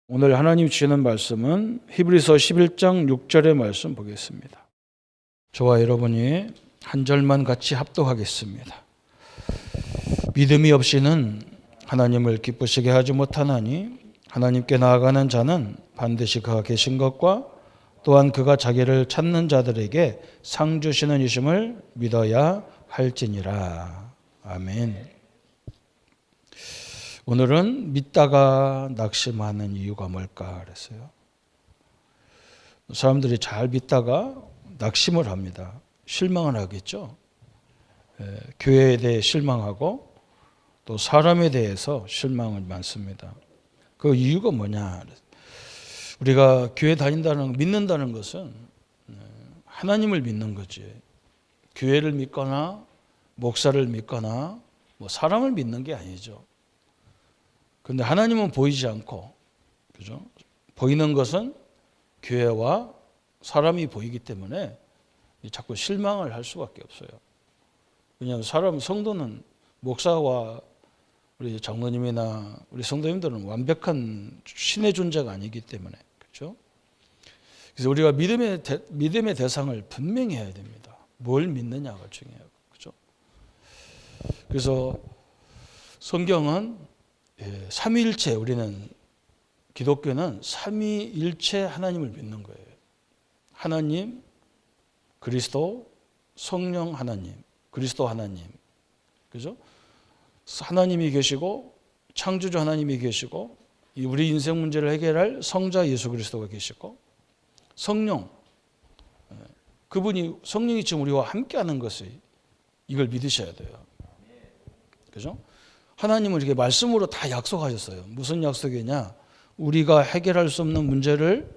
오늘 하나님 주시는 말씀은 히브리서 11장 6절의 말씀 보겠습니다. 저와 여러분이 한 절만 같이 합독하겠습니다. 믿음이 없이는 하나님을 기쁘시게 하지 못하나니 하나님께 나아가는 자는 반드시 그가 계신 것과 또한 그가 자기를 찾는 자들에게 상 주시는 이심을 믿어야 할지니라. 아멘. 오늘은 믿다가 낙심하는 이유가 뭘까 그랬어요. 사람들이 잘 믿다가 낙심을 합니다. 실망을 하겠죠. 교회에 대해 실망하고 또 사람에 대해서 실망을 많습니다. 그 이유가 뭐냐? 우리가 교회 다닌다는 믿는다는 것은 하나님을 믿는 거지. 교회를 믿거나 목사를 믿거나 뭐 사람을 믿는 게 아니죠. 그런데 하나님은 보이지 않고, 그죠? 보이는 것은 교회와 사람이 보이기 때문에 자꾸 실망을 할 수밖에 없어요. 왜냐하면 성도는 목사와 우리 장로님이나 우리 성도님들은 완벽한 신의 존재가 아니기 때문에, 그렇죠? 그래서 우리가 믿음의 대상을 분명히 해야 됩니다. 뭘 믿느냐가 중요해요, 그렇죠? 그래서 성경은 삼위일체, 우리는 기독교는 삼위일체 하나님을 믿는 거예요. 하나님, 그리스도, 성령 하나님, 그리스도 하나님, 그죠? 하나님이 계시고 창조주 하나님이 계시고 우리 인생 문제를 해결할 성자 예수 그리스도가 계시고 성령, 그분이 성령이 지금 우리와 함께하는 것을 이걸 믿으셔야 돼요. 그죠? 하나님은 이렇게 말씀으로 다 약속하셨어요. 무슨 약속이냐? 우리가 해결할 수 없는 문제를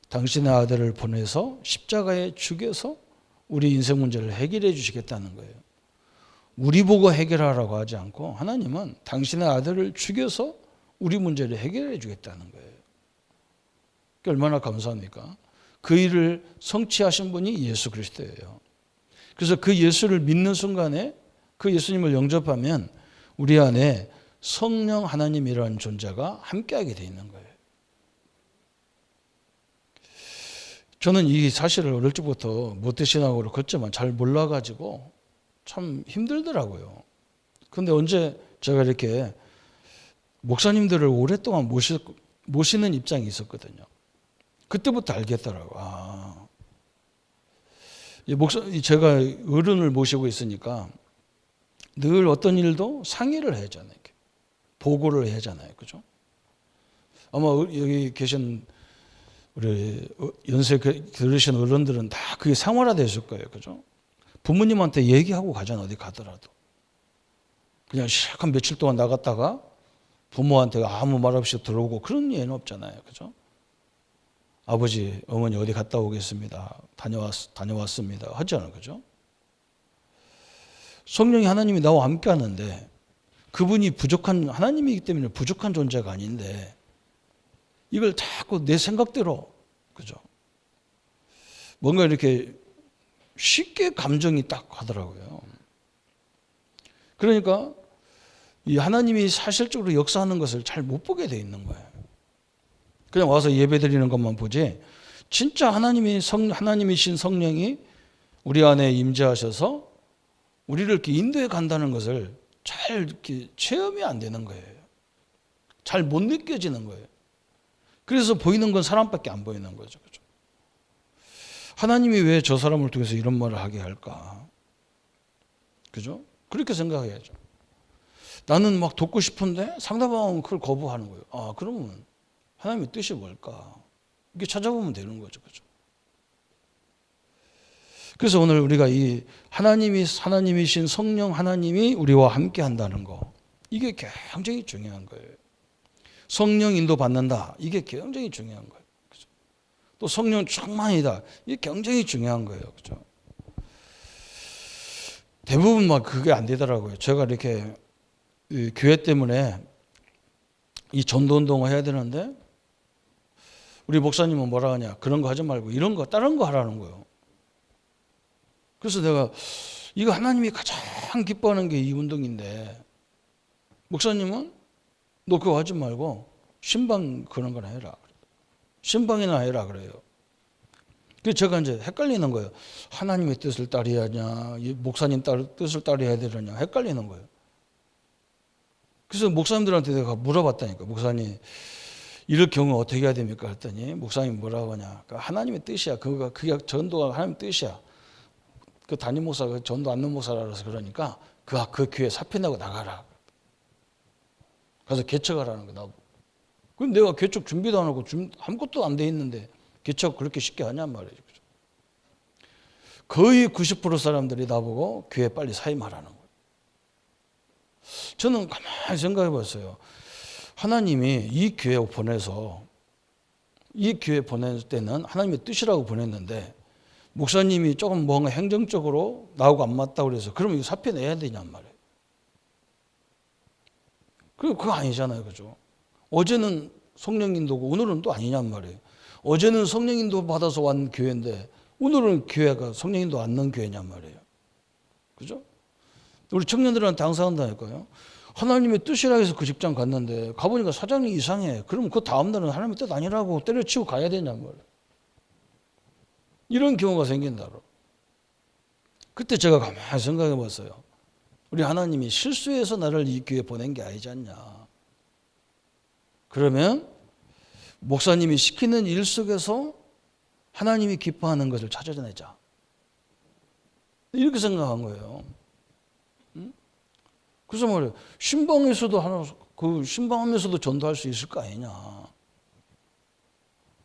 당신의 아들을 보내서 십자가에 죽여서 우리 인생 문제를 해결해 주시겠다는 거예요. 우리 보고 해결하라고 하지 않고 하나님은 당신의 아들을 죽여서 우리 문제를 해결해 주겠다는 거예요. 얼마나 감사합니까? 그 일을 성취하신 분이 예수 그리스도예요. 그래서 그 예수를 믿는 순간에 그 예수님을 영접하면 우리 안에 성령 하나님이라는 존재가 함께하게 돼 있는 거예요. 저는 이 사실을 어릴 적부터 모태신앙으로 걷지만 잘 몰라가지고 참 힘들더라고요. 그런데 언제 제가 이렇게 목사님들을 오랫동안 모시는 입장이 있었거든요. 그때부터 알겠더라고요. 제가 어른을 모시고 있으니까 늘 어떤 일도 상의를 해야 하잖아요. 보고를 해야 하잖아요. 그죠? 아마 여기 계신 우리 연세 들으신 어른들은 다 그게 생활화되실 거예요. 그죠? 부모님한테 얘기하고 가잖아요. 어디 가더라도. 그냥 한 며칠 동안 나갔다가 부모한테 아무 말 없이 들어오고 그런 예는 없잖아요. 그죠? 아버지, 어머니 어디 갔다 오겠습니다. 다녀왔습니다. 하잖아요. 그죠? 성령이 하나님이 나와 함께 하는데 그분이 하나님이기 때문에 부족한 존재가 아닌데 이걸 자꾸 내 생각대로, 그죠? 뭔가 이렇게 쉽게 감정이 딱 하더라고요. 그러니까 이 하나님이 사실적으로 역사하는 것을 잘 못 보게 돼 있는 거예요. 그냥 와서 예배 드리는 것만 보지 진짜 하나님이신 성령이 우리 안에 임재하셔서 우리를 이렇게 인도해 간다는 것을 잘 이렇게 체험이 안 되는 거예요. 잘 못 느껴지는 거예요. 그래서 보이는 건 사람밖에 안 보이는 거죠. 그죠? 하나님이 왜 저 사람을 통해서 이런 말을 하게 할까? 그죠? 그렇게 생각해야죠. 나는 막 돕고 싶은데 상대방은 그걸 거부하는 거예요. 그러면 하나님의 뜻이 뭘까? 이렇게 찾아보면 되는 거죠. 그죠? 그래서 오늘 우리가 이 하나님이신 성령 하나님이 우리와 함께 한다는 거, 이게 굉장히 중요한 거예요. 성령 인도 받는다. 이게 굉장히 중요한 거예요. 그죠? 또 성령 충만이다. 이게 굉장히 중요한 거예요. 그죠? 대부분 막 그게 안 되더라고요. 제가 이렇게 교회 때문에 이 전도 운동을 해야 되는데 우리 목사님은 뭐라 하냐? 그런 거 하지 말고 이런 거 다른 거 하라는 거예요. 그래서 내가 이거 하나님이 가장 기뻐하는 게 이 운동인데 목사님은 너 그거 하지 말고 신방 그런 거나 해라. 신방이나 해라 그래요. 그래서 제가 이제 헷갈리는 거예요. 하나님의 뜻을 따라야 하냐, 목사님 뜻을 따라야 되느냐 헷갈리는 거예요. 그래서 목사님들한테 내가 물어봤다니까. 목사님 이럴 경우 어떻게 해야 됩니까? 했더니 목사님 뭐라고 하냐. 하나님의 뜻이야. 그게 전도가 하나님의 뜻이야. 그 담임 목사가 전도 않는 목사라서 그러니까 그 교회 사표내고 나가라. 가서 개척하라는 거 나보고. 그럼 내가 개척 준비도 안 하고 아무것도 안 돼 있는데 개척 그렇게 쉽게 하냔 말이죠. 거의 90% 사람들이 나보고 교회 빨리 사임하라는 거예요. 저는 가만히 생각해 봤어요. 하나님이 이 교회 보내서 이 교회 보낼 때는 하나님의 뜻이라고 보냈는데 목사님이 조금 뭔가 행정적으로 나하고 안 맞다고 그래서 그러면 이거 사표 내야 되냔 말이에요. 그거 아니잖아요. 그죠? 어제는 성령 인도고 오늘은 또 아니냔 말이에요. 어제는 성령 인도 받아서 왔는 교회인데 오늘은 교회가 성령 인도 안 넣은 교회냔 말이에요. 그죠? 우리 청년들한테 항상 한다니까요. 하나님의 뜻이라 해서 그 직장 갔는데 가보니까 사장이 이상해. 그러면 그 다음날은 하나님의 뜻 아니라고 때려치고 가야 되냔 말이에요. 이런 경우가 생긴다고. 그때 제가 가만히 생각해 봤어요. 우리 하나님이 실수해서 나를 이 교회에 보낸 게 아니지 않냐. 그러면 목사님이 시키는 일 속에서 하나님이 기뻐하는 것을 찾아내자. 이렇게 생각한 거예요. 그래서 말이에요. 신방에서도 신방하면서도 전도할 수 있을 거 아니냐.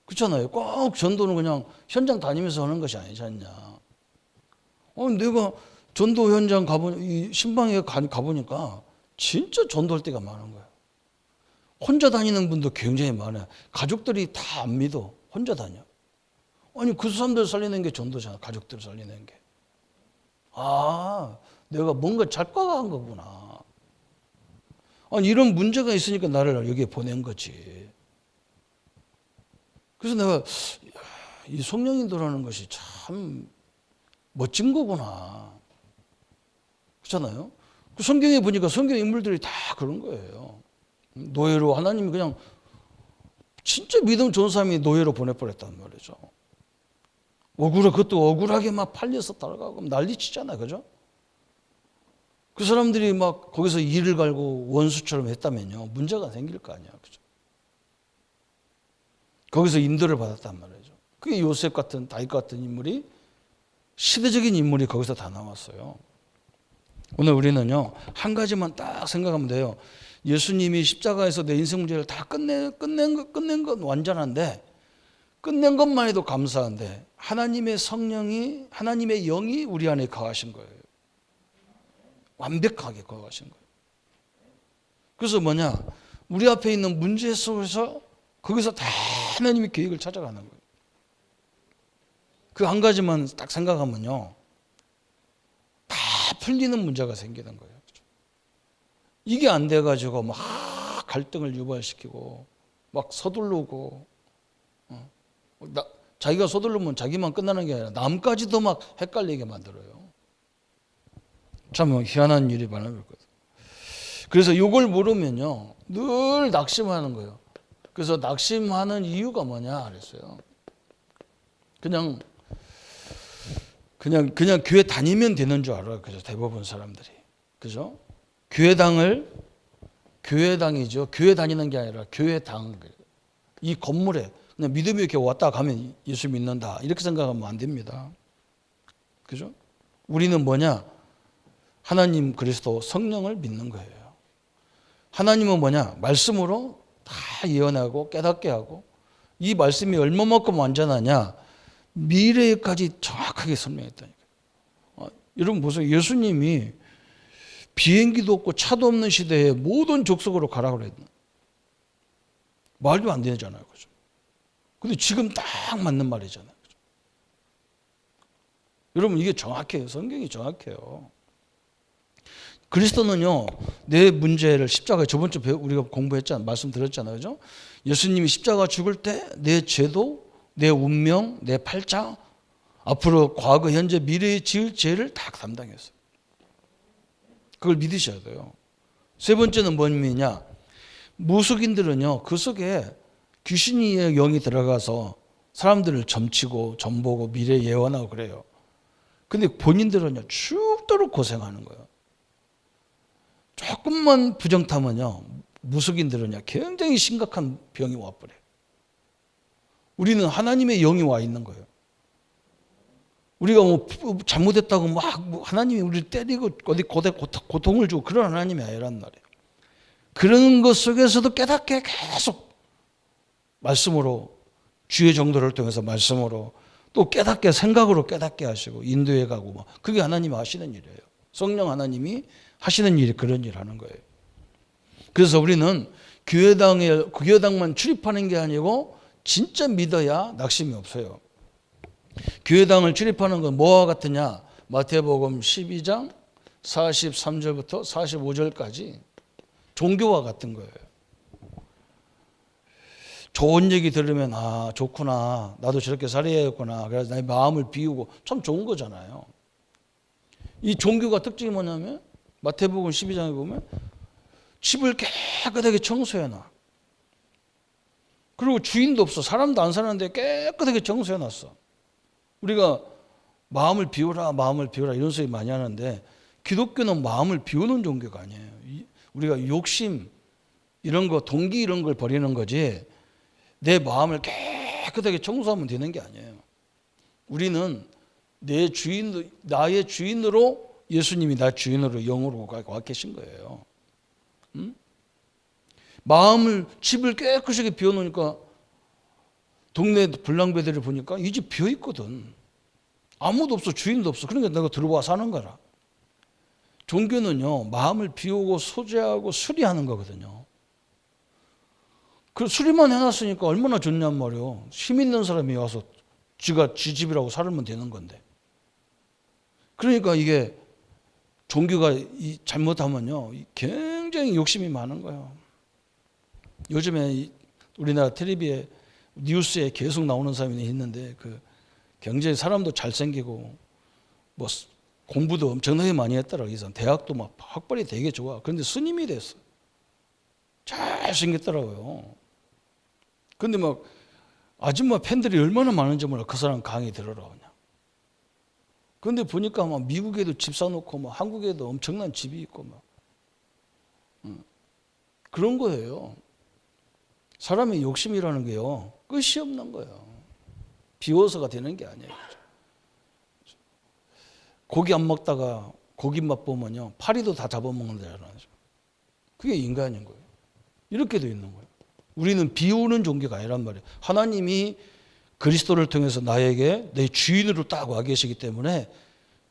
그렇잖아요. 꼭 전도는 그냥 현장 다니면서 하는 것이 아니지 않냐. 내가 전도 현장 신방에 가보니까 진짜 전도할 때가 많은 거예요. 혼자 다니는 분도 굉장히 많아요. 가족들이 다 안 믿어. 혼자 다녀. 아니 그 사람들 살리는 게 전도잖아. 가족들 살리는 게. 내가 뭔가 잘과한 거구나. 아니 이런 문제가 있으니까 나를 여기에 보낸 거지. 그래서 내가 이 성령 인도라는 것이 참 멋진 거구나. 그렇잖아요. 그 성경에 보니까 성경 인물들이 다 그런 거예요. 노예로 하나님이 그냥 진짜 믿음 좋은 사람이 노예로 보내버렸단 말이죠. 그것도 억울하게 막 팔려서 따라가고 난리치잖아요. 그죠? 그 사람들이 막 거기서 이를 갈고 원수처럼 했다면요. 문제가 생길 거 아니야. 그죠? 거기서 인도를 받았단 말이죠. 그게 요셉 같은 다윗 같은 인물이 시대적인 인물이 거기서 다 나왔어요. 오늘 우리는요. 한 가지만 딱 생각하면 돼요. 예수님이 십자가에서 내 인생 문제를 다 끝낸 건 완전한데 끝낸 것만 해도 감사한데 하나님의 성령이 하나님의 영이 우리 안에 거하신 거예요. 완벽하게 거하신 거예요. 그래서 우리 앞에 있는 문제 속에서 거기서 다 하나님의 계획을 찾아가는 거예요. 그 한 가지만 딱 생각하면요. 다 풀리는 문제가 생기는 거예요. 이게 안 돼가지고 막 갈등을 유발시키고 막 서두르고 자기가 서두르면 자기만 끝나는 게 아니라 남까지도 막 헷갈리게 만들어요. 참 희한한 일이 많았거든. 그래서 이걸 모르면요 늘 낙심하는 거예요. 그래서 낙심하는 이유가 뭐냐 그랬어요. 그냥 교회 다니면 되는 줄 알아요. 그죠? 대부분 사람들이. 그죠? 교회당이죠. 교회 다니는 게 아니라 교회당. 이 건물에 그냥 믿음이 이렇게 왔다 가면 예수 믿는다. 이렇게 생각하면 안 됩니다. 그죠? 우리는 하나님 그리스도 성령을 믿는 거예요. 하나님은 말씀으로 다 예언하고 깨닫게 하고 이 말씀이 얼마만큼 완전하냐 미래까지 정확하게 설명했다니까요. 여러분 보세요. 예수님이 비행기도 없고 차도 없는 시대에 모든 족속으로 가라고 그랬나? 말도 안 되잖아요. 그죠? 근데 지금 딱 맞는 말이잖아요. 그죠? 여러분 이게 정확해요. 성경이 정확해요. 그리스도는요, 내 문제를 십자가에 저번 주 우리가 공부했잖아요. 말씀드렸잖아요. 그죠? 예수님이 십자가 죽을 때 내 죄도, 내 운명, 내 팔자, 앞으로 과거, 현재, 미래에 지을 죄를 다 담당했어요. 그걸 믿으셔야 돼요. 세 번째는 뭐냐? 무속인들은요, 그 속에 귀신의 영이 들어가서 사람들을 점치고 점보고 미래 예언하고 그래요. 근데 본인들은요, 죽도록 고생하는 거예요. 조금만 부정타면요, 무속인들은요, 굉장히 심각한 병이 와버려요. 우리는 하나님의 영이 와 있는 거예요. 우리가 뭐 잘못했다고 막 하나님이 우리를 때리고 어디 고통을 주고 그런 하나님이 아니란 말이에요. 그런 것 속에서도 깨닫게 계속 말씀으로, 주의 정도를 통해서 말씀으로, 또 깨닫게 생각으로 깨닫게 하시고 인도해 가고, 막 그게 하나님이 하시는 일이에요. 성령 하나님이 하시는 일이 그런 일 하는 거예요. 그래서 우리는 교회당만 출입하는 게 아니고 진짜 믿어야 낙심이 없어요. 교회당을 출입하는 건 뭐와 같으냐? 마태복음 12장 43절부터 45절까지 종교와 같은 거예요. 좋은 얘기 들으면 아 좋구나, 나도 저렇게 살아야겠구나, 그래서 내 마음을 비우고, 참 좋은 거잖아요. 이 종교가 특징이 뭐냐면 마태복음 12장에 보면 집을 깨끗하게 청소해놔. 그리고 주인도 없어, 사람도 안 사는데 깨끗하게 청소해놨어. 우리가 마음을 비우라 이런 소리 많이 하는데, 기독교는 마음을 비우는 종교가 아니에요. 우리가 욕심 이런 거, 동기 이런 걸 버리는 거지 내 마음을 깨끗하게 청소하면 되는 게 아니에요. 우리는 나의 주인으로, 예수님이 나 주인으로 영으로 와 계신 거예요. 응? 집을 깨끗하게 비워놓으니까 동네 불량배들을 보니까 이 집 비어있거든. 아무도 없어, 주인도 없어. 그러니까 내가 들어와 사는 거라. 종교는요, 마음을 비우고 소재하고 수리하는 거거든요. 그 수리만 해놨으니까 얼마나 좋냔 말이에요. 힘 있는 사람이 와서 지 집이라고 살면 되는 건데. 그러니까 이게 종교가 잘못하면요, 굉장히 욕심이 많은 거예요. 요즘에 우리나라 텔레비에 뉴스에 계속 나오는 사람이 있는데, 굉장히 사람도 잘생기고 뭐 공부도 엄청나게 많이 했더라고요. 이 사람 대학도 막 학벌이 되게 좋아. 그런데 스님이 됐어. 잘생겼더라고요. 근데 막 아줌마 팬들이 얼마나 많은지 몰라. 그 사람 강의 들으러 그냥. 근데 보니까 막 미국에도 집 사놓고 막 한국에도 엄청난 집이 있고 막 그런 거예요. 사람의 욕심이라는 게요, 끝이 없는 거예요. 비워서가 되는 게 아니에요. 고기 안 먹다가 고기 맛 보면요, 파리도 다 잡아먹는다잖아요. 그게 인간인 거예요. 이렇게 돼 있는 거예요. 우리는 비우는 종교가 아니란 말이에요. 하나님이 그리스도를 통해서 나에게 내 주인으로 딱 와 계시기 때문에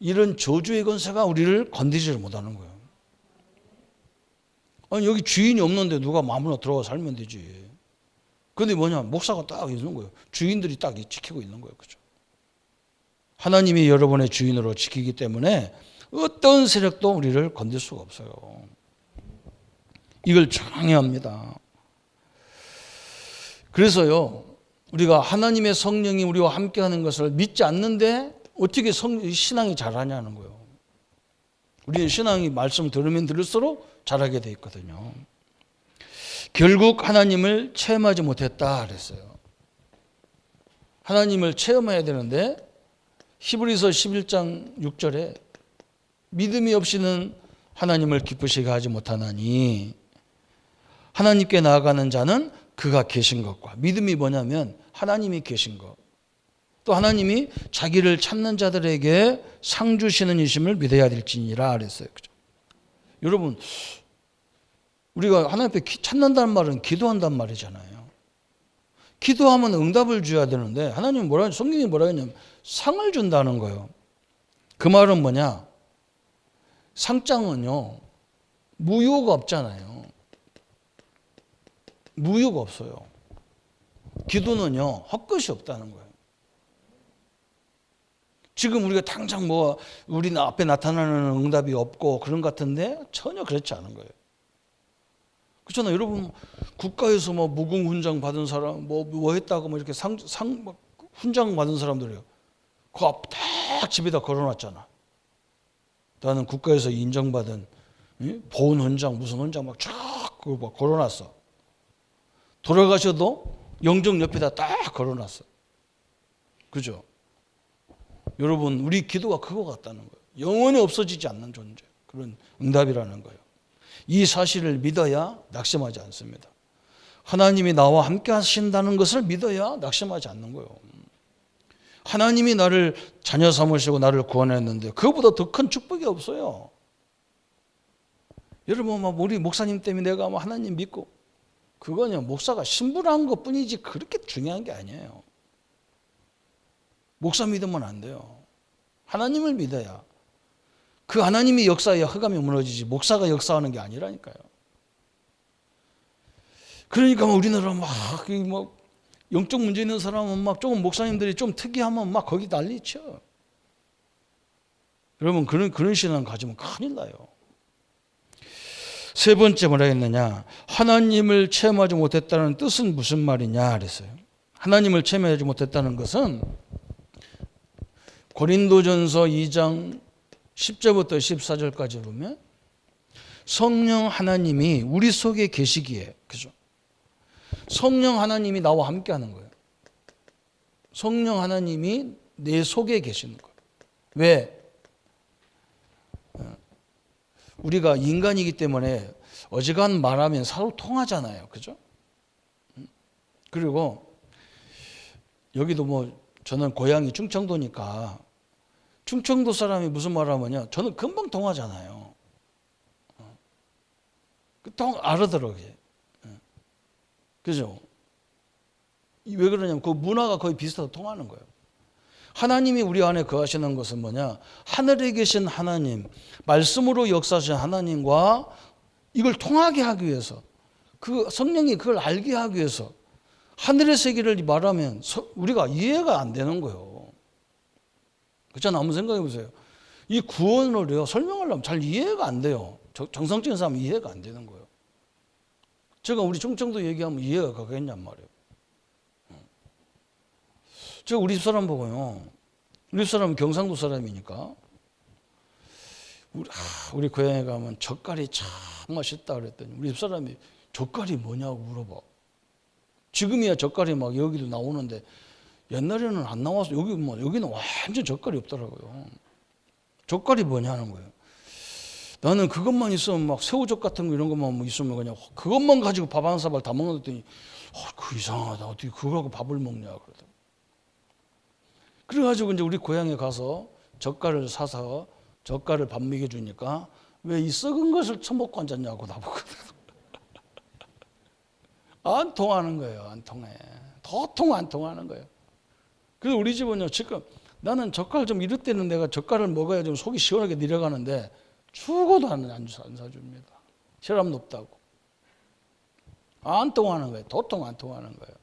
이런 저주의 권세가 우리를 건드리지를 못하는 거예요. 아니 여기 주인이 없는데 누가 마음으로 들어가 살면 되지. 근데 뭐냐, 목사가 딱 있는 거예요. 주인들이 딱 지키고 있는 거예요. 그죠? 하나님이 여러분의 주인으로 지키기 때문에 어떤 세력도 우리를 건들 수가 없어요. 이걸 정해야 합니다. 그래서요, 우리가 하나님의 성령이 우리와 함께하는 것을 믿지 않는데 어떻게 신앙이 잘하냐는 거예요. 우리는 신앙이 말씀을 들으면 들을수록 잘하게 돼 있거든요. 결국 하나님을 체험하지 못했다 그랬어요. 하나님을 체험해야 되는데 히브리서 11장 6절에 믿음이 없이는 하나님을 기쁘시게 하지 못하나니, 하나님께 나아가는 자는 그가 계신 것과, 믿음이 뭐냐면 하나님이 계신 것, 또 하나님이 자기를 찾는 자들에게 상 주시는 이심을 믿어야 될지니라 그랬어요. 그죠? 여러분, 우리가 하나님 앞에 찾는다는 말은 기도한다는 말이잖아요. 기도하면 응답을 줘야 되는데 하나님은 성경이 뭐라 했냐면 상을 준다는 거예요. 그 말은 뭐냐? 상장은요, 무효가 없잖아요. 무효가 없어요. 기도는요, 헛것이 없다는 거예요. 지금 우리가 당장 우리 앞에 나타나는 응답이 없고 그런 것 같은데 전혀 그렇지 않은 거예요. 그렇잖아요. 여러분, 국가에서 무궁훈장 받은 사람, 뭐 했다고 이렇게 훈장 받은 사람들이요. 그 앞 딱 집에다 걸어놨잖아. 나는 국가에서 인정받은 보훈훈장, 무슨 훈장 쫙 걸어놨어. 돌아가셔도 영적 옆에다 딱 걸어놨어. 그죠? 여러분, 우리 기도가 그거 같다는 거예요. 영원히 없어지지 않는 존재. 그런 응답이라는 거예요. 이 사실을 믿어야 낙심하지 않습니다. 하나님이 나와 함께 하신다는 것을 믿어야 낙심하지 않는 거예요. 하나님이 나를 자녀 삼으시고 나를 구원했는데 그거보다 더 큰 축복이 없어요. 여러분, 우리 목사님 때문에 내가 하나님 믿고, 그거는 목사가 신분한 것 뿐이지 그렇게 중요한 게 아니에요. 목사 믿으면 안 돼요. 하나님을 믿어야. 그 하나님이 역사해야 흑암이 무너지지 목사가 역사하는 게 아니라니까요. 그러니까 우리나라 영적 문제 있는 사람은 조금 목사님들이 좀 특이하면 거기 난리쳐. 여러분, 그런 신앙 가지면 큰일 나요. 세 번째 뭐라 했느냐? 하나님을 체험하지 못했다는 뜻은 무슨 말이냐 그랬어요. 하나님을 체험하지 못했다는 것은 고린도전서 2장 10절부터 14절까지 보면 성령 하나님이 우리 속에 계시기에, 그죠? 성령 하나님이 나와 함께 하는 거예요. 성령 하나님이 내 속에 계시는 거예요. 왜? 우리가 인간이기 때문에 어지간 말하면 서로 통하잖아요. 그죠? 그리고 여기도 저는 고향이 충청도니까 충청도 사람이 무슨 말 하면요, 저는 금방 통하잖아요. 알아들어요. 그죠? 왜 그러냐면 그 문화가 거의 비슷해서 통하는 거예요. 하나님이 우리 안에 거하시는 것은 뭐냐? 하늘에 계신 하나님, 말씀으로 역사하신 하나님과 이걸 통하게 하기 위해서, 그 성령이 그걸 알게 하기 위해서 하늘의 세계를 말하면 우리가 이해가 안 되는 거예요. 그렇잖아요. 한번 생각해 보세요. 이 구원을요, 설명하려면 잘 이해가 안 돼요. 정상적인 사람은 이해가 안 되는 거예요. 제가 우리 충청도 얘기하면 이해가 가겠냔 말이에요. 제가 우리 집 사람 보고요, 우리 집 사람은 경상도 사람이니까 우리 고향에 가면 젓갈이 참 맛있다 그랬더니 우리 집 사람이 젓갈이 뭐냐고 물어봐. 지금이야 젓갈이 여기도 나오는데 옛날에는 안 나와서 여기는 완전 젓갈이 없더라고요. 젓갈이 뭐냐는 거예요. 나는 그것만 있으면 새우젓 같은 거 이런 것만 있으면 그냥 그것만 가지고 밥 한 사발 다 먹는다더니 그 이상하다. 어떻게 그거 갖고 밥을 먹냐 그러더라고요. 그래가지고 이제 우리 고향에 가서 젓갈을 사서 젓갈을 밥 먹여주니까 왜 이 썩은 것을 처먹고 앉았냐고 나보거든. 안 통하는 거예요. 안 통해. 도통 안 통하는 거예요. 그래서 우리 집은요, 지금 나는 젓갈 좀 이럴 때는 내가 젓갈을 먹어야 좀 속이 시원하게 내려가는데 죽어도 안 사줍니다. 혈압 높다고. 안 통하는 거예요. 도통 안 통하는 거예요.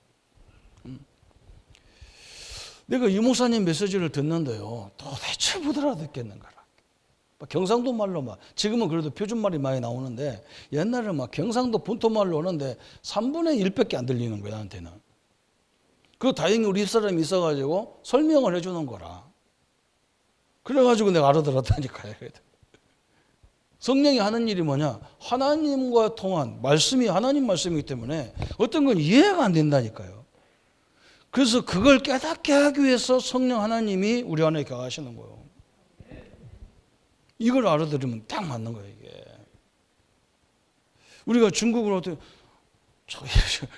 내가 이 목사님 메시지를 듣는데요, 도대체 못 알아듣겠는가. 경상도 말로 지금은 그래도 표준말이 많이 나오는데 옛날에는 경상도 본토말로 오는데 3분의 1밖에 안 들리는 거예요, 나한테는. 그 다행히 우리 집사람이 있어가지고 설명을 해주는 거라. 그래가지고 내가 알아들었다니까요. 성령이 하는 일이 뭐냐? 하나님과 통한 말씀이 하나님 말씀이기 때문에 어떤 건 이해가 안 된다니까요. 그래서 그걸 깨닫게 하기 위해서 성령 하나님이 우리 안에 거하시는 거예요. 이걸 알아들으면 딱 맞는 거예요, 이게. 우리가 중국으로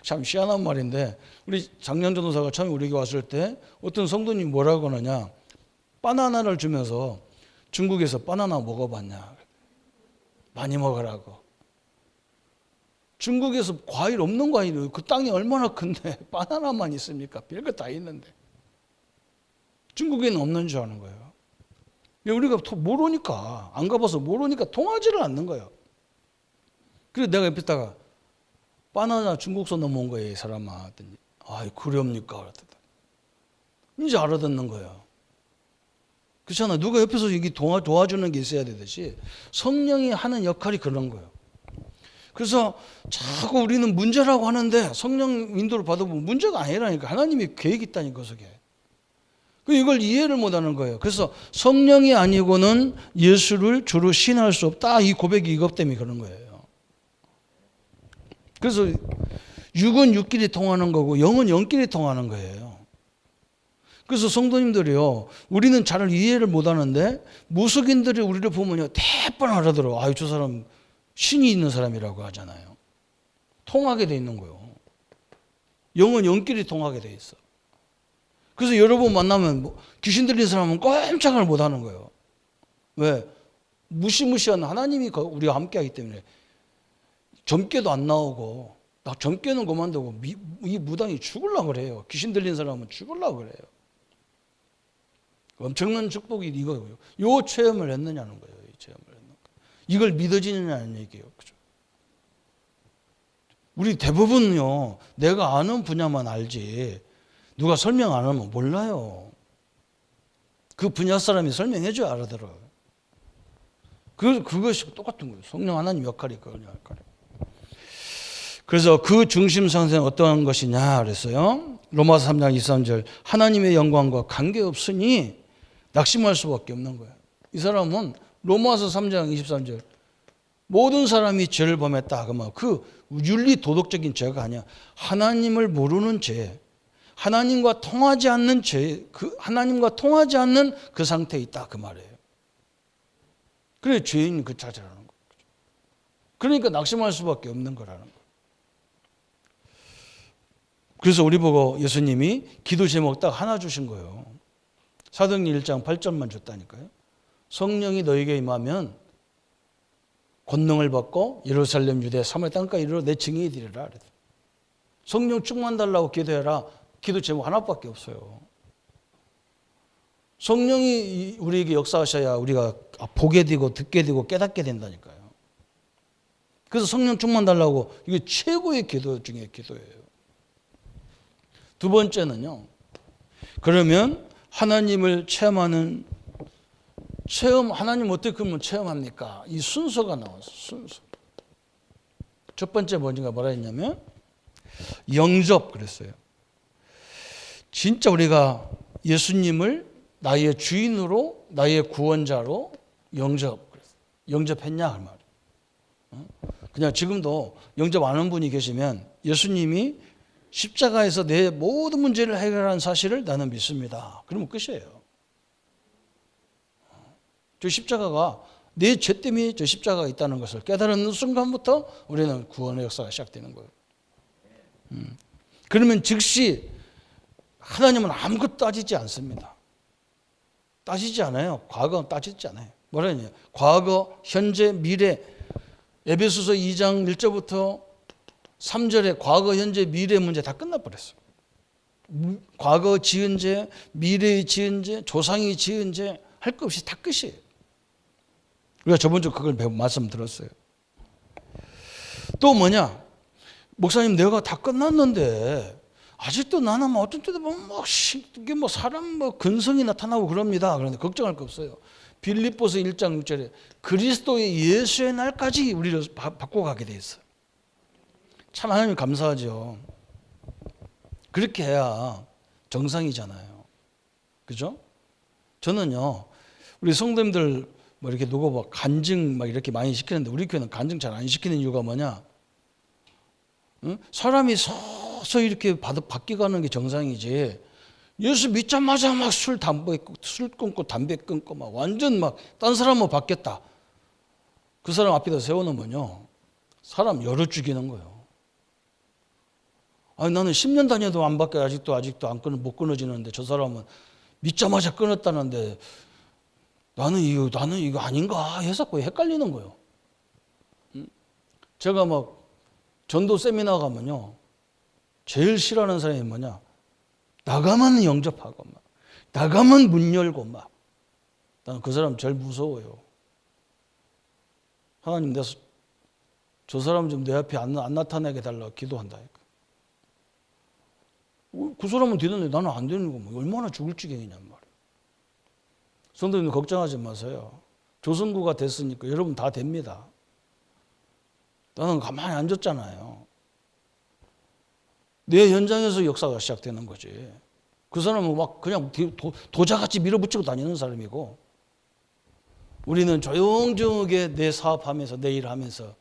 참 희한한 말인데, 우리 장년 전도사가 처음에 우리에게 왔을 때 어떤 성도님이 뭐라고 하느냐, 바나나를 주면서 중국에서 바나나 먹어봤냐, 많이 먹으라고. 중국에서 과일 없는 과일이 그 땅이 얼마나 큰데 바나나만 있습니까? 별거 다 있는데. 중국에는 없는 줄 아는 거예요. 우리가 모르니까, 안 가봐서 모르니까 통하지를 않는 거예요. 그래서 내가 옆에다가 바나나 중국서 넘어온 거예요, 이 사람아. 했더니, 그럽니까? 그랬더니 이제 알아듣는 거예요. 그렇잖아. 누가 옆에서 이게 도와주는 게 있어야 되듯이 성령이 하는 역할이 그런 거예요. 그래서 자꾸 우리는 문제라고 하는데 성령 인도를 받아보면 문제가 아니라니까. 하나님이 계획이 있다니까, 그 속에. 이걸 이해를 못하는 거예요. 그래서 성령이 아니고는 예수를 주로 신할 수 없다. 이 고백이 이것 때문에 그런 거예요. 그래서 육은 육끼리 통하는 거고 영은 영끼리 통하는 거예요. 그래서 성도님들이요, 우리는 잘 이해를 못하는데 무속인들이 우리를 보면요 대번 알아들어. 아유, 저 사람 신이 있는 사람이라고 하잖아요. 통하게 돼 있는 거예요. 영은 영끼리 통하게 돼 있어. 그래서 여러분 만나면 귀신 들린 사람은 꼼짝을 못하는 거예요. 왜? 무시무시한 하나님이 우리와 함께하기 때문에. 점괘도 안 나오고, 나 점괘는 그만두고 이 무당이 죽으려고 그래요. 귀신 들린 사람은 죽으려고 그래요. 엄청난 축복이 이거고요. 요 체험을 했느냐는 거예요. 이 체험을 했는 거. 이걸 믿어지느냐는 얘기예요. 그죠? 우리 대부분요, 내가 아는 분야만 알지 누가 설명 안 하면 몰라요. 그 분야 사람이 설명해줘야 알아들어요. 그것이 똑같은 거예요. 성령 하나님 역할이 그 역할이에요. 그래서 그 중심 상태는 어떠한 것이냐 그랬어요. 로마서 3장 23절 하나님의 영광과 관계없으니 낙심할 수밖에 없는 거예요. 이 사람은 로마서 3장 23절 모든 사람이 죄를 범했다. 그 윤리 도덕적인 죄가 아니야. 하나님을 모르는 죄, 하나님과 통하지 않는 죄, 하나님과 통하지 않는 그 상태에 있다 그 말이에요. 그래 죄인 그 자체라는 거죠. 그러니까 낙심할 수밖에 없는 거라는 거예요. 그래서 우리 보고 예수님이 기도 제목 딱 하나 주신 거예요. 사도행전 1장 8절만 줬다니까요. 성령이 너에게 임하면 권능을 받고 예루살렘 유대 사마리아 땅까지 이르러 내 증인이 되리라. 성령 충만 달라고 기도해라. 기도 제목 하나밖에 없어요. 성령이 우리에게 역사하셔야 우리가 보게 되고 듣게 되고 깨닫게 된다니까요. 그래서 성령 충만 달라고 이게 최고의 기도 중에 기도예요. 두 번째는요. 그러면 하나님을 체험하는 하나님 어떻게 그러면 체험합니까? 이 순서가 나왔어. 순서. 첫 번째 뭐라 했냐면 영접 그랬어요. 진짜 우리가 예수님을 나의 주인으로 나의 구원자로 영접했냐 할 말이에요. 그냥 지금도 영접 안 한 분이 계시면 예수님이 십자가에서 내 모든 문제를 해결한 사실을 나는 믿습니다. 그러면 끝이에요. 저 십자가가 내 죄 때문에 저 십자가가 있다는 것을 깨달은 순간부터 우리는 구원의 역사가 시작되는 거예요. 그러면 즉시 하나님은 아무것도 따지지 않습니다. 따지지 않아요. 과거는 따지지 않아요. 뭐라 했냐? 과거, 현재, 미래. 에베소서 2장 1절부터 3절에 과거, 현재, 미래 문제 다 끝나버렸어요. 과거 지은 죄, 미래의 지은 죄, 조상이 지은 죄 할 것 없이 다 끝이에요. 우리가 저번 주 그걸 말씀 들었어요. 또 뭐냐? 목사님 내가 다 끝났는데 아직도 나는 어떤 때도 이게 사람 근성이 나타나고 그럽니다. 그런데 걱정할 거 없어요. 빌립보서 1장 6절에 그리스도의 예수의 날까지 우리를 바꿔가게 돼 있어요. 참 하나님 감사하죠. 그렇게 해야 정상이잖아요. 그죠? 저는요, 우리 성도님들 이렇게 누구 간증 이렇게 많이 시키는데 우리 교회는 간증 잘 안 시키는 이유가 뭐냐? 응? 사람이 서서히 이렇게 바뀌어가는 게 정상이지. 예수 믿자마자 술 끊고 담배 끊고 완전 딴 사람으로 바뀌었다. 그 사람 앞에다 세워놓으면요, 사람 열어 죽이는 거예요. 아니 나는 10년 다녀도 안 바뀌어 아직도 못 끊어지는데 저 사람은 믿자마자 끊었다는데 나는 이거 아닌가 해서 헷갈리는 거예요. 제가 전도 세미나 가면요, 제일 싫어하는 사람이 뭐냐? 나가면 영접하고 나가면 문 열고 나는 그 사람 제일 무서워요. 하나님 저 사람 좀 내 앞에 안 나타나게 달라고 기도한다니까. 그 사람은 되는데 나는 안 되는 거 얼마나 죽을 지경이냔 말이에요. 성도님 걱정하지 마세요. 조선구가 됐으니까 여러분 다 됩니다. 나는 가만히 앉았잖아요. 내 현장에서 역사가 시작되는 거지. 그 사람은 그냥 도자같이 밀어붙이고 다니는 사람이고, 우리는 조용조용하게 내 사업하면서 내 일하면서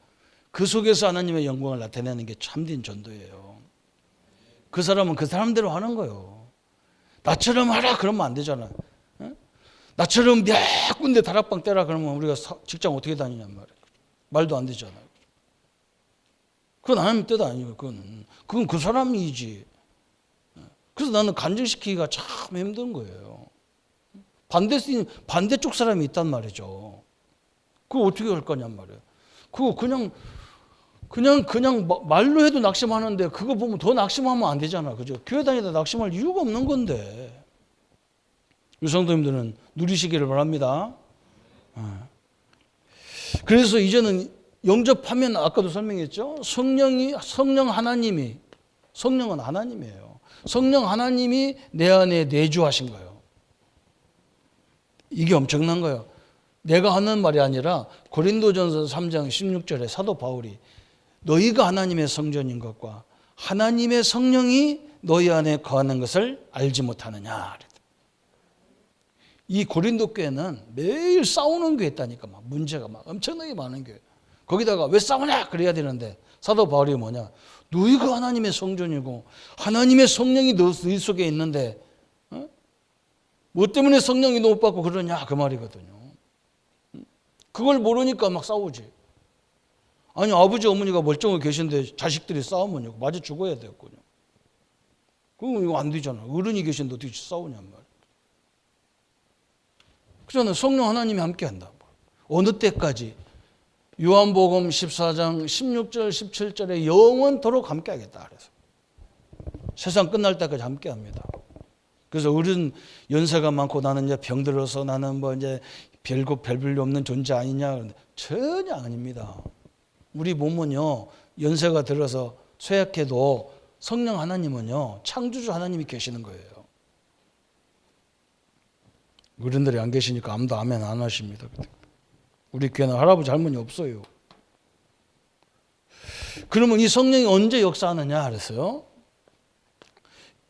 그 속에서 하나님의 영광을 나타내는 게 참된 전도예요. 그 사람은 그 사람대로 하는 거예요. 나처럼 하라 그러면 안 되잖아. 어? 나처럼 몇 군데 다락방 떼라 그러면 우리가 직장 어떻게 다니냔 말이에요. 말도 안 되잖아요. 그건 하나님 뜻 아니에요. 그건 그 사람이지. 그래서 나는 간증시키기가 참 힘든 거예요. 반대쪽 사람이 있단 말이죠. 그거 어떻게 할 거냔 말이에요. 그거 그냥 말로 해도 낙심하는데 그거 보면 더 낙심하면 안 되잖아. 그죠? 교회 다니다 낙심할 이유가 없는 건데. 우리 성도님들은 누리시기를 바랍니다. 그래서 이제는 영접하면 아까도 설명했죠. 성령은 하나님이에요. 성령 하나님이 내 안에 내주하신 거예요. 이게 엄청난 거예요. 내가 하는 말이 아니라 고린도전서 3장 16절에 사도 바울이 너희가 하나님의 성전인 것과 하나님의 성령이 너희 안에 거하는 것을 알지 못하느냐. 이 고린도 교회는 매일 싸우는 교회였다니까. 막 문제가 막 엄청나게 많은 교회. 거기다가 왜 싸우냐 그래야 되는데 사도 바울이 뭐냐. 너희가 하나님의 성전이고 하나님의 성령이 너희 속에 있는데 뭐 때문에 성령이 못 받고 그러냐 그 말이거든요. 그걸 모르니까 막 싸우지. 아니 아버지 어머니가 멀쩡하게 계신데 자식들이 싸우면요 맞아 죽어야 되겠군요. 그럼 이거 안 되잖아. 어른이 계신데 어떻게 싸우냔 말이야. 그잖아요. 성령 하나님이 함께 한다. 어느 때까지? 요한복음 14장 16절 17절에 영원토록 함께 하겠다 그래서 세상 끝날 때까지 함께 합니다. 그래서 어른 연세가 많고 나는 이제 병들어서 나는 뭐 이제 별볼일 없는 존재 아니냐 그런데 전혀 아닙니다. 우리 몸은요 연세가 들어서 쇠약해도 성령 하나님은요 창조주 하나님이 계시는 거예요. 어른들이 안 계시니까 아무도 아멘 안 하십니다. 우리 교회는 할아버지 할머니 없어요. 그러면 이 성령이 언제 역사하느냐 그랬어요.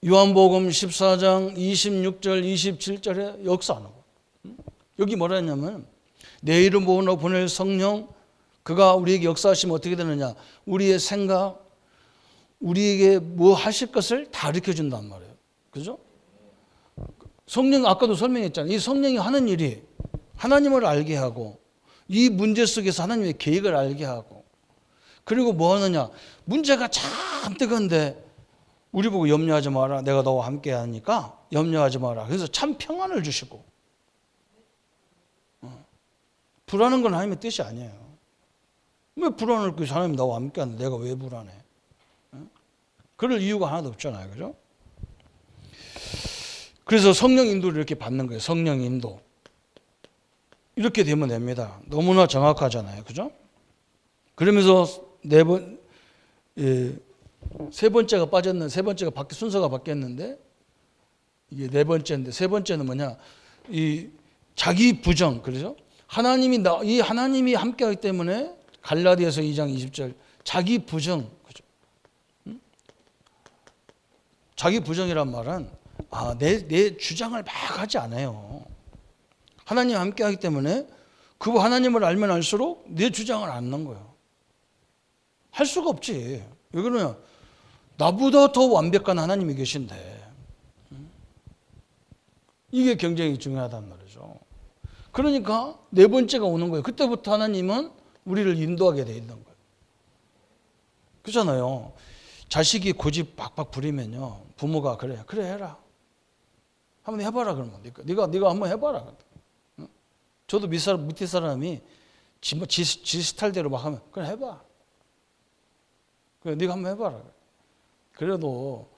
요한복음 14장 26절 27절에 역사하는 거예요. 여기 뭐라 했냐면 내 이름으로 보낼 성령 그가 우리에게 역사하시면 어떻게 되느냐. 우리의 생각 우리에게 뭐 하실 것을 다 가르쳐준단 말이에요. 그죠? 성령 아까도 설명했잖아요. 이 성령이 하는 일이 하나님을 알게 하고 이 문제 속에서 하나님의 계획을 알게 하고 그리고 뭐 하느냐. 문제가 참 뜨거운데 우리 보고 염려하지 마라. 내가 너와 함께 하니까 염려하지 마라. 그래서 참 평안을 주시고 불안한 건 하나님의 뜻이 아니에요. 왜 불안할 그 하나님 나와 함께 하는데 내가 왜 불안해? 그럴 이유가 하나도 없잖아요. 그죠? 그래서 성령 인도를 이렇게 받는 거예요. 성령 인도. 이렇게 되면 됩니다. 너무나 정확하잖아요. 그죠? 그러면서 세 번째가 순서가 바뀌었는데 이게 네 번째인데 세 번째는 뭐냐? 이 자기 부정. 그렇죠? 하나님이 함께하기 때문에 갈라디아서 2장 20절 자기 부정. 그죠? 자기 부정이란 말은 내 주장을 막 하지 않아요. 하나님 함께하기 때문에 그 하나님을 알면 알수록 내 주장을 안 넣는 거예요. 할 수가 없지. 왜 그러냐? 나보다 더 완벽한 하나님이 계신데 이게 굉장히 중요하단 말이죠. 그러니까 네 번째가 오는 거예요. 그때부터 하나님은 우리를 인도하게 돼 있는 거예요. 그렇잖아요. 자식이 고집 박박 부리면요 부모가 그래 해라. 한번 해봐라 그러면 네가 한번 해봐라. 저도 밑에 사람이 지 스타일대로 막 하면 그래 해봐. 그래 네가 한번 해봐라. 그래도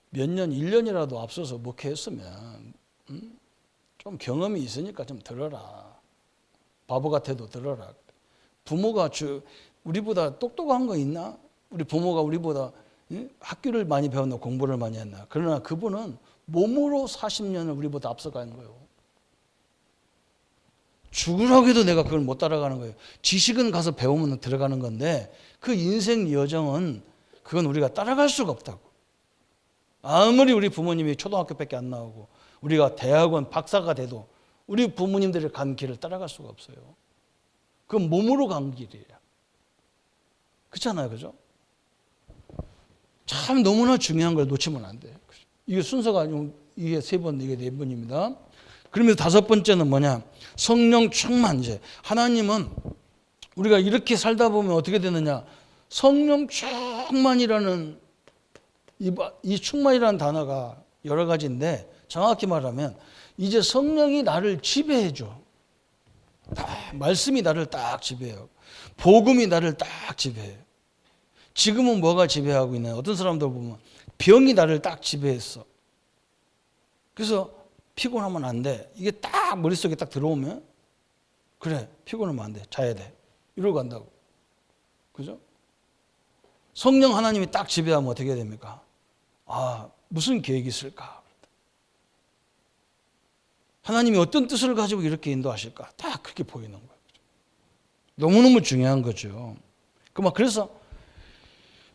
몇 년 1년이라도 앞서서 목회했으면 좀 경험이 있으니까 좀 들어라. 바보 같아도 들어라. 부모가 우리보다 똑똑한 거 있나? 우리 부모가 우리보다 학교를 많이 배웠나 공부를 많이 했나? 그러나 그분은 몸으로 40년을 우리보다 앞서가는 거예요. 죽으라고 해도 내가 그걸 못 따라가는 거예요. 지식은 가서 배우면 들어가는 건데 그 인생 여정은 그건 우리가 따라갈 수가 없다고. 아무리 우리 부모님이 초등학교밖에 안 나오고 우리가 대학원 박사가 돼도 우리 부모님들이 간 길을 따라갈 수가 없어요. 그건 몸으로 간 길이에요. 그렇잖아요. 그죠? 참 너무나 중요한 걸 놓치면 안 돼요. 이게 순서가 이게 3번, 이게 4번입니다. 그러면서 5번째는 뭐냐? 성령 충만. 이제 하나님은 우리가 이렇게 살다 보면 어떻게 되느냐? 성령 충만이라는 이 충만이라는 단어가 여러 가지인데 정확히 말하면 이제 성령이 나를 지배해줘. 말씀이 나를 딱 지배해요. 복음이 나를 딱 지배해요. 지금은 뭐가 지배하고 있나요? 어떤 사람들 보면 병이 나를 딱 지배했어. 그래서 피곤하면 안 돼. 이게 딱 머릿속에 딱 들어오면 그래, 피곤하면 안 돼. 자야 돼. 이러고 간다고. 그죠? 성령 하나님이 딱 지배하면 어떻게 됩니까? 아, 무슨 계획이 있을까? 하나님이 어떤 뜻을 가지고 이렇게 인도하실까? 딱 그렇게 보이는 거예요. 너무너무 중요한 거죠. 그래서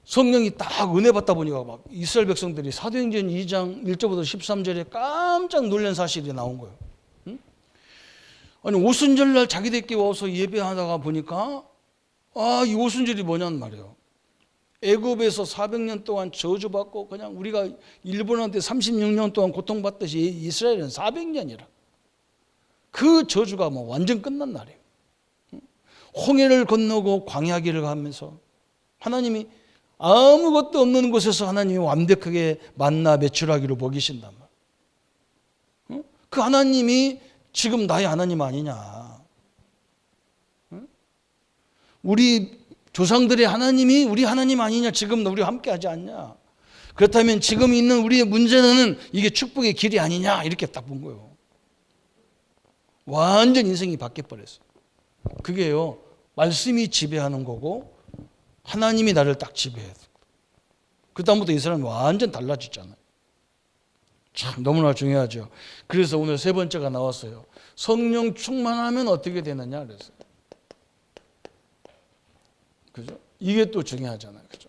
성령이 딱 은혜 받다 보니까 막 이스라엘 백성들이 사도행전 2장 1절부터 13절에 깜짝 놀란 사실이 나온 거예요. 응? 아니 오순절날 자기들끼리 와서 예배하다가 보니까 이 오순절이 뭐냐는 말이에요. 애굽에서 400년 동안 저주받고 그냥 우리가 일본한테 36년 동안 고통받듯이 이스라엘은 400년이라. 그 저주가 완전 끝난 날이에요. 홍해를 건너고 광야길을 가면서 하나님이 아무것도 없는 곳에서 하나님이 완벽하게 만나 매출하기로 먹이신단 말이에요. 그 하나님이 지금 나의 하나님 아니냐. 우리 조상들의 하나님이 우리 하나님 아니냐. 지금 우리와 함께 하지 않냐. 그렇다면 지금 있는 우리의 문제는 이게 축복의 길이 아니냐. 이렇게 딱 본 거예요. 완전 인생이 바뀌어버렸어요. 그게요, 말씀이 지배하는 거고 하나님이 나를 딱 지배해요. 그 다음부터 이 사람이 완전 달라지잖아요. 참 너무나 중요하죠. 그래서 오늘 3번째가 나왔어요. 성령 충만하면 어떻게 되느냐 그랬어요. 그죠? 이게 또 중요하잖아요. 그죠?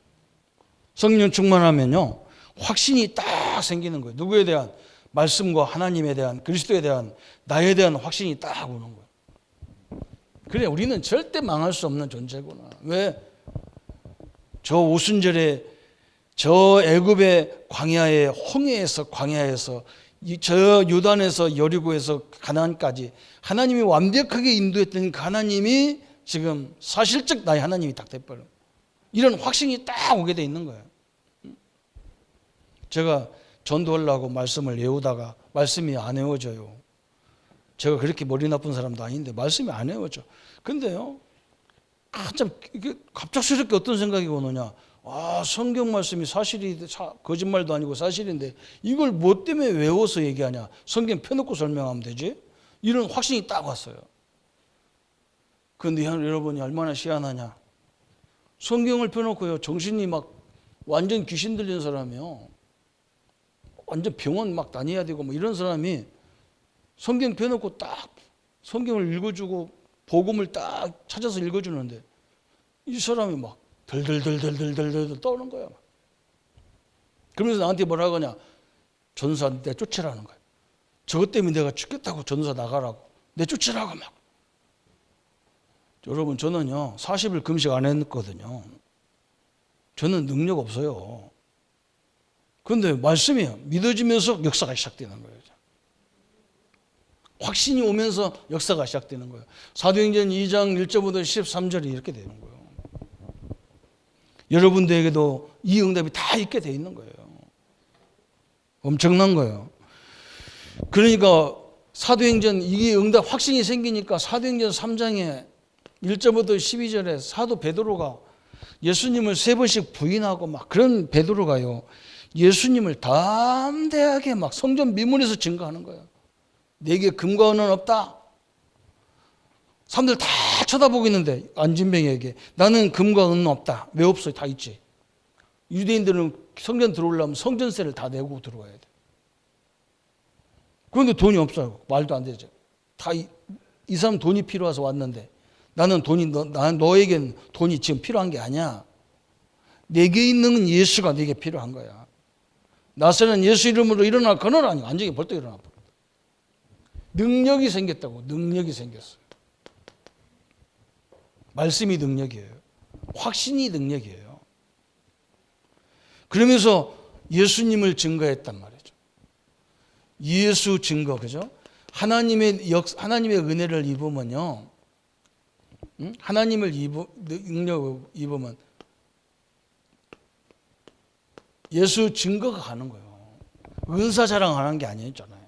성령 충만하면요, 확신이 딱 생기는 거예요. 누구에 대한? 말씀과 하나님에 대한, 그리스도에 대한, 나에 대한 확신이 딱 오는 거예요. 그래, 우리는 절대 망할 수 없는 존재구나. 왜? 저 오순절에 저 애굽의 광야에, 홍해에서 광야에서 저 요단에서 여리고에서 가나안까지 하나님이 완벽하게 인도했던 그 하나님이 지금 사실적 나의 하나님이 딱 돼버려. 이런 확신이 딱 오게 돼 있는 거예요. 제가 전도하려고 말씀을 외우다가 말씀이 안 외워져요. 제가 그렇게 머리 나쁜 사람도 아닌데 말씀이 안 외워져. 근데요, 갑작스럽게 어떤 생각이 오느냐. 성경 말씀이 사실이 거짓말도 아니고 사실인데 이걸 뭐 때문에 외워서 얘기하냐. 성경 펴놓고 설명하면 되지. 이런 확신이 딱 왔어요. 그런데 여러분이 얼마나 희한하냐. 성경을 펴놓고요, 정신이 막 완전 귀신 들린 사람이요, 완전 병원 막 다녀야 되고 이런 사람이 성경 펴놓고 딱 성경을 읽어주고 복음을 딱 찾아서 읽어주는데 이 사람이 막 덜덜덜덜덜덜 떠오는 거야. 그러면서 나한테 뭐라고 하냐. 전사 내 쫓으라는 거야. 저것 때문에 내가 죽겠다고 전사 나가라고. 내 쫓으라고 막. 여러분, 저는요 40일 금식 안 했거든요. 저는 능력 없어요. 그런데 말씀이 믿어지면서 역사가 시작되는 거예요. 확신이 오면서 역사가 시작되는 거예요. 사도행전 2장 1절부터 13절이 이렇게 되는 거예요. 여러분들에게도 이 응답이 다 있게 돼 있는 거예요. 엄청난 거예요. 그러니까 사도행전 이게 응답 확신이 생기니까 사도행전 3장에 1절부터 12절에 사도 베드로가 예수님을 3번씩 부인하고 막 그런 베드로가요, 예수님을 담대하게 막 성전 미문에서 증거하는 거예요. 내게 금과 은은 없다. 사람들 다 쳐다보고 있는데 안진뱅이에게 나는 금과 은은 없다. 왜 없어요? 다 있지. 유대인들은 성전 들어오려면 성전세를 다 내고 들어와야 돼. 그런데 돈이 없어요. 말도 안 되죠. 다 이 사람 돈이 필요해서 왔는데 나는 너에겐 돈이 지금 필요한 게 아니야. 내게 있는 예수가 내게 필요한 거야. 나서는 예수 이름으로 일어나 그러라니 완전히 벌떡 일어나 버려. 능력이 생겼다고. 능력이 생겼어요. 말씀이 능력이에요. 확신이 능력이에요. 그러면서 예수님을 증거했단 말이죠. 예수 증거, 그죠? 하나님의 은혜를 입으면요, 하나님을 능력을 입으면 예수 증거가 가는 거예요. 은사 자랑하는 게 아니었잖아요.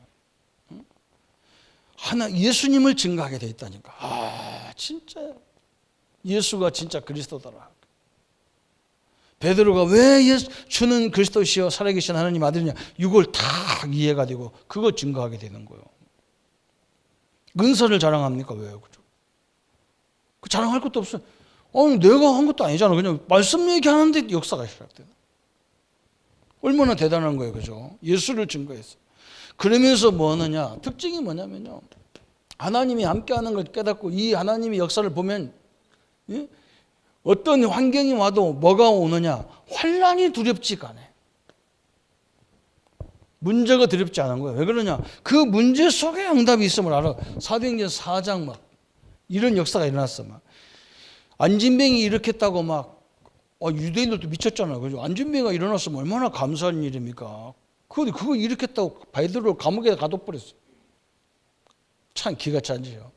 예수님을 증거하게 돼 있다니까. 아, 진짜 예수가 진짜 그리스도더라. 베드로가 왜 주는 그리스도시여 살아계신 하나님 아들이냐, 이걸 다 이해가 되고 그거 증거하게 되는 거예요. 은사를 자랑합니까? 왜요? 그죠? 그 자랑할 것도 없어요. 아니, 내가 한 것도 아니잖아. 그냥 말씀 얘기하는데 역사가 시작되는. 얼마나 대단한 거예요. 그죠? 예수를 증거했어. 그러면서 뭐 하느냐? 특징이 뭐냐면요, 하나님이 함께하는 걸 깨닫고 이 하나님의 역사를 보면, 예? 어떤 환경이 와도 뭐가 오느냐? 환난이 두렵지가 않아요. 문제가 두렵지 않은 거예요. 왜 그러냐? 그 문제 속에 응답이 있음을 알아. 사도행전 4장 막 이런 역사가 일어났어. 막 안진뱅이 일으켰다고 막 유대인들도 미쳤잖아요. 그죠? 안진뱅이가 일어났으면 얼마나 감사한 일입니까? 그거 일으켰다고 베드로를 감옥에 가둬버렸어. 참 기가 차지요.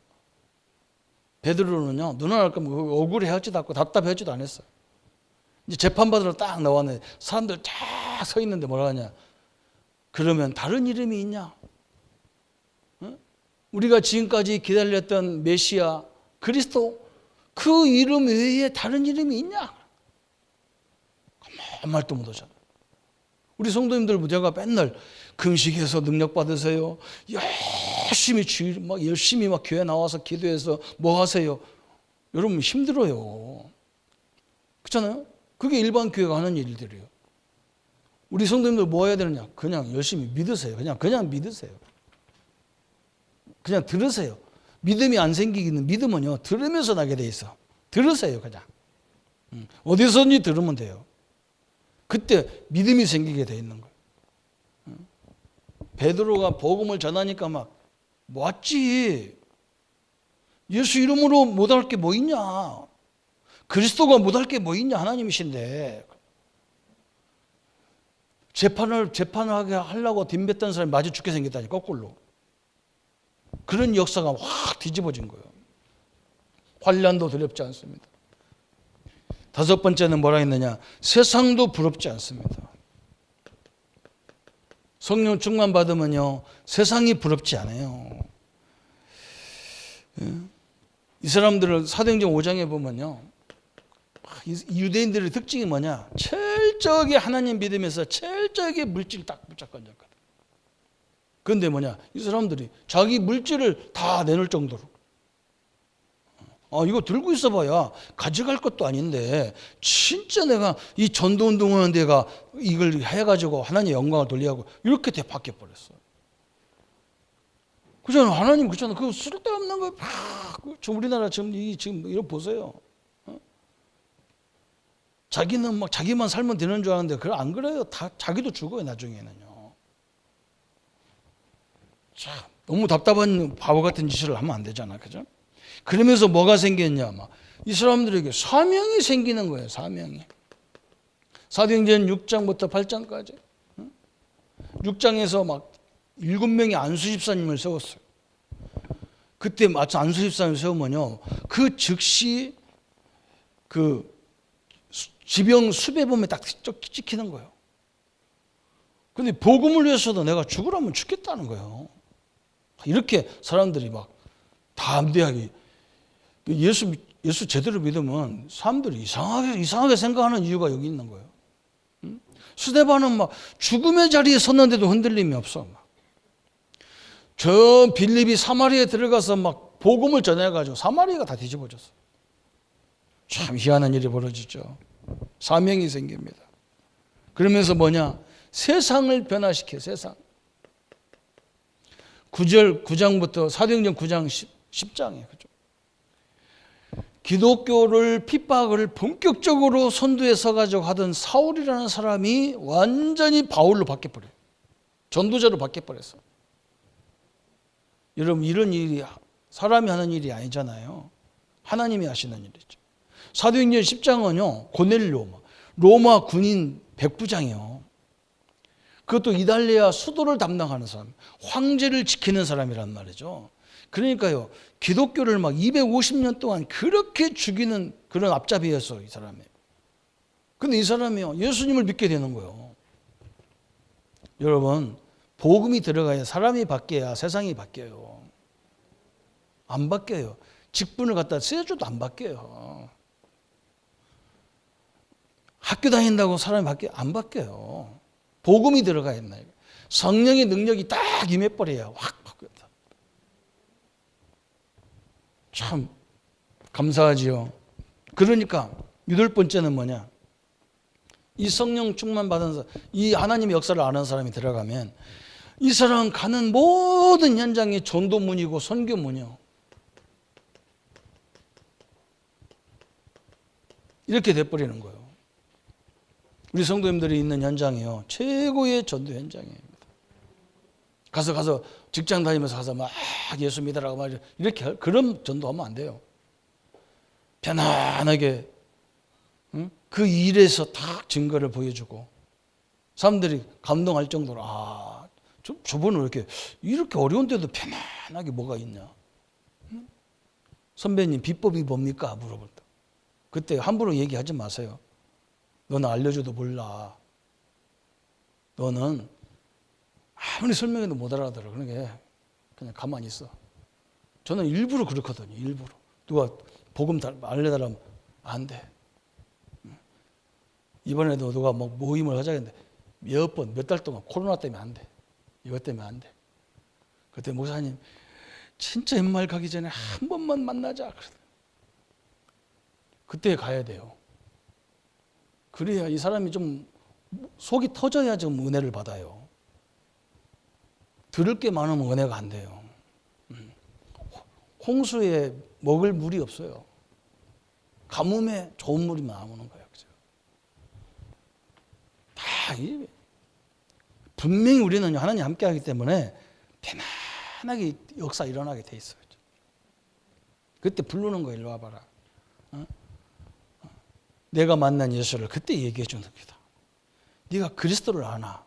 베드로는요, 누나 할 거면 억울해하지도 않고 답답해하지도 않았어. 이제 재판받으러 딱 나왔는데 사람들 쫙 서 있는데 뭐라 하냐? 그러면 다른 이름이 있냐? 어? 우리가 지금까지 기다렸던 메시아 그리스도, 그 이름 외에 다른 이름이 있냐? 아무 말도 못하잖아. 우리 성도님들 제가 맨날 금식해서 능력 받으세요, 열심히 막 교회 나와서 기도해서 뭐 하세요? 여러분 힘들어요. 그렇잖아요? 그게 일반 교회가 하는 일들이에요. 우리 성도님들 뭐 해야 되느냐? 그냥 열심히 믿으세요. 그냥 믿으세요. 그냥 들으세요. 믿음이 안 생기기는, 믿음은요, 들으면서 나게 돼 있어. 들으세요. 그냥 어디서든지 들으면 돼요. 그때 믿음이 생기게 돼 있는 거예요. 베드로가 복음을 전하니까 막 왔지. 예수 이름으로 못할 게 뭐 있냐? 그리스도가 못할 게 뭐 있냐? 하나님이신데. 재판을 하려고 덤볐던 사람이 맞아 죽게 생겼다니, 거꾸로. 그런 역사가 확 뒤집어진 거예요. 환난도 두렵지 않습니다. 다섯 번째는 뭐라 했느냐? 세상도 부럽지 않습니다. 성령 충만 받으면요, 세상이 부럽지 않아요. 이 사람들을 사도행전 5장에 보면요, 유대인들의 특징이 뭐냐? 철저하게 하나님 믿으면서 철저하게 물질 딱 붙잡고 앉았거든. 그런데 뭐냐? 이 사람들이 자기 물질을 다 내놓을 정도로, 이거 들고 있어봐야 가져갈 것도 아닌데 진짜 내가 이 전도운동하는 데가 이걸 해가지고 하나님의 영광을 돌리고 이렇게 바뀌어버렸어. 그잖아. 하나님 그잖아. 그 쓸데없는 거 우리나라 지금 이거 보세요. 자기는 막 자기만 살면 되는 줄 아는데 그래 안 그래요. 다 자기도 죽어요 나중에는요. 자, 너무 답답한 바보 같은 짓을 하면 안 되잖아, 그죠? 그러면서 뭐가 생겼냐? 막 이 사람들에게 사명이 생기는 거예요. 사명이. 사도행전 6장부터 8장까지. 6장에서 막 7명의 안수 집사님을 세웠어요. 그때 마침 안수 집사님을 세우면요, 그 즉시 그 지병 수배범에 딱 찍히는 거예요. 근데 복음을 위해서도 내가 죽으라면 죽겠다는 거예요. 이렇게 사람들이 막 담대하게 예수 제대로 믿으면 사람들이 이상하게 생각하는 이유가 여기 있는 거예요. 스데반은 막 죽음의 자리에 섰는데도 흔들림이 없어. 저 빌립이 사마리아에 들어가서 막 복음을 전해가지고 사마리아가 다 뒤집어졌어. 참 희한한 일이 벌어지죠. 사명이 생깁니다. 그러면서 뭐냐? 세상을 변화시켜, 세상. 9장부터 사도행전 9장 10장에 그죠? 기독교를 핍박을 본격적으로 선두에 서가지고 하던 사울이라는 사람이 완전히 바울로 바뀌어버려요. 전도자로 바뀌어버렸어. 여러분, 이런 일이 사람이 하는 일이 아니잖아요. 하나님이 하시는 일이죠. 사도행전 10장은요, 고넬료, 로마 군인 백부장이요. 그것도 이달리아 수도를 담당하는 사람, 황제를 지키는 사람이란 말이죠. 그러니까요, 기독교를 막 250년 동안 그렇게 죽이는 그런 앞잡이였어, 이 사람이. 근데 이 사람이요, 예수님을 믿게 되는 거예요. 여러분, 복음이 들어가야 사람이 바뀌어야 세상이 바뀌어요. 안 바뀌어요. 직분을 갖다 쓰여줘도 안 바뀌어요. 학교 다닌다고 사람이 안 바뀌어요. 복음이 들어가야 했나. 성령의 능력이 딱 임해버려야 확 바뀌어요. 참 감사하지요. 그러니까 8번째는 뭐냐? 이 성령 충만 받은 사람, 이 하나님의 역사를 아는 사람이 들어가면 이 사람 가는 모든 현장이 전도문이고 선교문이요. 이렇게 돼버리는 거예요. 우리 성도님들이 있는 현장이요, 최고의 전도 현장입니다. 가서 직장 다니면서 가서 막 예수 믿으라고 막 이렇게 그런 전도하면 안 돼요. 편안하게 그 일에서 딱 증거를 보여주고 사람들이 감동할 정도로 저분은 이렇게 어려운데도 편안하게 뭐가 있냐. 선배님 비법이 뭡니까? 물어볼 때 그때 함부로 얘기하지 마세요. 너는 알려줘도 몰라. 너는 아무리 설명해도 못 알아들어. 그러니까 그냥 가만히 있어. 저는 일부러 그렇거든요. 일부러. 누가 복음 알려달라면 안 돼. 이번에도 누가 뭐 모임을 하자 했는데 몇 달 동안 코로나 때문에 안 돼. 이것 때문에 안 돼. 그때 목사님 진짜 연말 가기 전에 한 번만 만나자. 그때 가야 돼요. 그래야 이 사람이 좀 속이 터져야 좀 은혜를 받아요. 들을 게 많으면 은혜가 안 돼요. 홍수에 먹을 물이 없어요. 가뭄에 좋은 물이 나오는 거예요. 그죠? 분명히 우리는 하나님 함께 하기 때문에 편안하게 역사 일어나게 돼 있어요. 그때 부르는 거예요. 일로 와봐라. 내가 만난 예수를 그때 얘기해 주는 겁니다. 네가 그리스도를 아나.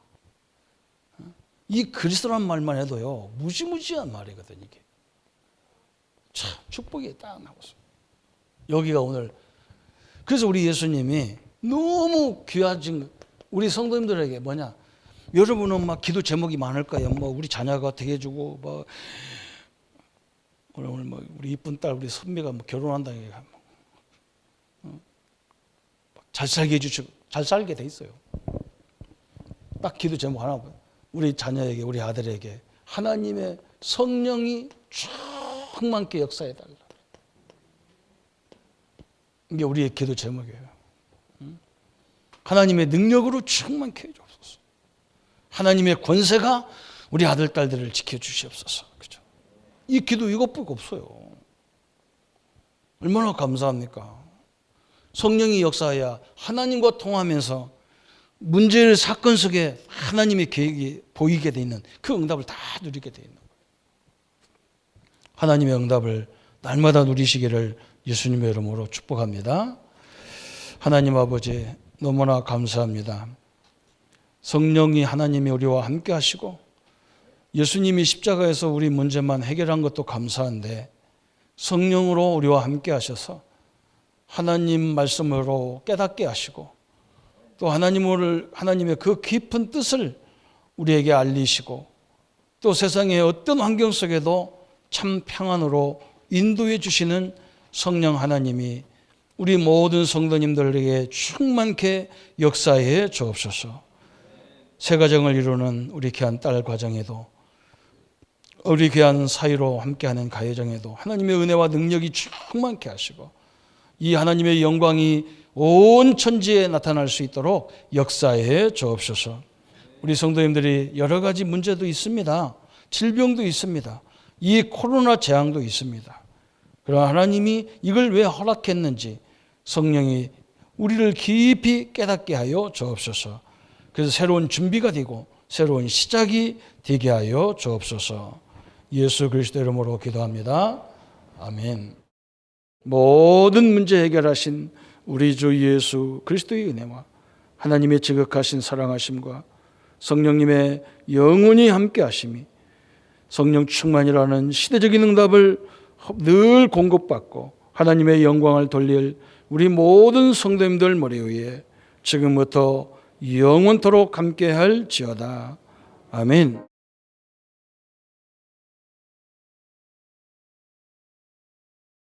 이 그리스도란 말만 해도요, 무지무지한 말이거든, 이게. 참, 축복이 딱 나왔어요. 여기가 오늘, 그래서 우리 예수님이 너무 귀하신, 우리 성도님들에게 뭐냐, 여러분은 막 기도 제목이 많을 거예요. 뭐, 우리 자녀가 어떻게 해주고, 뭐, 오늘 뭐, 우리 이쁜 딸, 우리 선미가 뭐 결혼한다, 잘 살게 해주시고, 잘 살게 돼 있어요. 딱 기도 제목 하나, 우리 자녀에게, 우리 아들에게 하나님의 성령이 충만케 역사해달라. 이게 우리의 기도 제목이에요. 하나님의 능력으로 충만케 해주옵소서. 하나님의 권세가 우리 아들, 딸들을 지켜주시옵소서. 그죠? 이 기도 이것밖에 없어요. 얼마나 감사합니까? 성령이 역사해야 하나님과 통하면서 문제의 사건 속에 하나님의 계획이 보이게 돼 있는 그 응답을 다 누리게 돼 있는 거예요. 하나님의 응답을 날마다 누리시기를 예수님의 이름으로 축복합니다. 하나님 아버지 너무나 감사합니다. 성령이 하나님이 우리와 함께 하시고 예수님이 십자가에서 우리 문제만 해결한 것도 감사한데 성령으로 우리와 함께 하셔서 하나님 말씀으로 깨닫게 하시고 또 하나님의 그 깊은 뜻을 우리에게 알리시고 또 세상의 어떤 환경 속에도 참 평안으로 인도해 주시는 성령 하나님이 우리 모든 성도님들에게 충만케 역사해 주옵소서. 새 가정을 이루는 우리 귀한 딸 가정에도 우리 귀한 사이로 함께하는 가정에도 하나님의 은혜와 능력이 충만케 하시고 이 하나님의 영광이 온 천지에 나타날 수 있도록 역사해 주옵소서. 우리 성도님들이 여러 가지 문제도 있습니다. 질병도 있습니다. 이 코로나 재앙도 있습니다. 그러나 하나님이 이걸 왜 허락했는지 성령이 우리를 깊이 깨닫게 하여 주옵소서. 그래서 새로운 준비가 되고 새로운 시작이 되게 하여 주옵소서. 예수 그리스도 이름으로 기도합니다. 아멘. 모든 문제 해결하신 우리 주 예수 그리스도의 은혜와 하나님의 지극하신 사랑하심과 성령님의 영원히 함께 하심이 성령 충만이라는 시대적인 응답을 늘 공급받고 하나님의 영광을 돌릴 우리 모든 성도님들 머리 위에 지금부터 영원토록 함께 할지어다. 아멘.